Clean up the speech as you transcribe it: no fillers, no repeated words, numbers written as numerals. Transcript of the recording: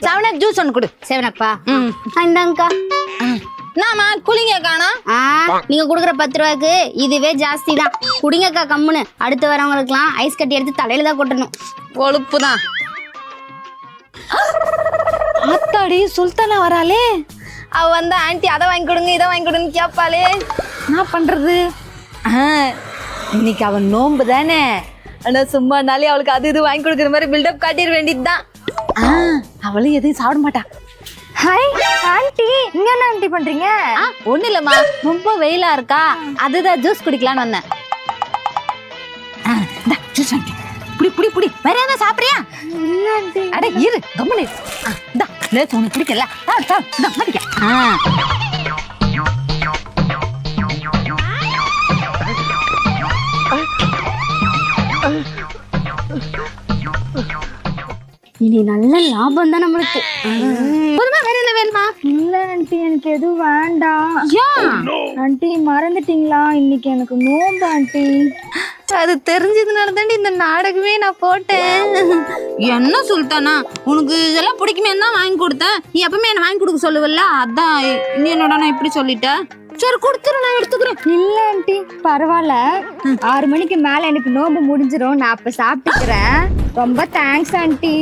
Seven juice ஒன்று கொடு. செவனப்பா இந்தாங்கக்கா. நாமா குளிங்க காணோம். நீங்க கொடுக்குற 10 ரூபாய்க்கு இதுவே ஜாஸ்தி தான். குடிங்கக்கா கம்முன்னு. அடுத்து வரவங்களுக்குலாம் ஐஸ் கட்டி எடுத்து தலையில தான் கொட்டணும். கொழுப்பு தான். அத்தாடி சுல்தானா வராளே. அவ வந்து ஆண்டி அதை வாங்கி கொடுங்க இதை வாங்கி கொடுங்க கேட்பாளே. என்ன பண்றது? இன்னைக்கு அவன் நோம்பு தானே. ஆனா சும்மானாலே அவளுக்கு அது இது வாங்கி கொடுக்குற மாதிரி பில்டப் காட்டிட வேண்டியதுதான். அவளும் எதையும் சாப்பிட மாட்டா. ஹாய் ஆண்டி, இங்க என்ன ஆண்டி பண்றீங்க? ஒண்ணு இல்லம்மா, ரொம்ப வெயிலா இருக்கா, அதுதான் ஜூஸ் குடிக்கலான்னு வந்தேன். ஜூஸ் புடி புடி புடி. வேற என்ன சாப்பிடுறியா? இல்ல ஆண்டி. அட இரு கம்முனு. இந்தா லேஸ் உனக்கு பிடிக்கல. இந்தா மாட்டிக்க. இனி நல்ல லாபம் தான் நம்மளுக்கு. போதுமா? வேற என்ன வேணுமா? இல்ல ஆண்டி, எனக்கு எதுவும் வேண்டாம். ஏன் ஆண்டி மறந்துட்டீங்களா? இன்னைக்கு எனக்கு நோம்பு ஆண்டி. அது தெரிஞ்சதுனால தாண்டி இந்த நாடகமே நான் போட்டேன். என்ன சுல்தானா, உனக்கு இதெல்லாம் பிடிக்குமே தான் வாங்கி கொடுத்தேன். நீ எப்பவுமே என்ன வாங்கி கொடுக்க சொல்லுவல்ல, அதான் நீ என்னோட நான் இப்படி சொல்லிட்ட. சரி கொடுத்துரு, நான் எடுத்துக்கிறேன். இல்ல ஆண்டி பரவாயில்ல, 6 மணிக்கு மேல எனக்கு நோம்பு முடிஞ்சிரும். நான் அப்ப சாப்பிட்டுக்கிறேன். ரொம்ப தேங்க்ஸ் ஆண்டி.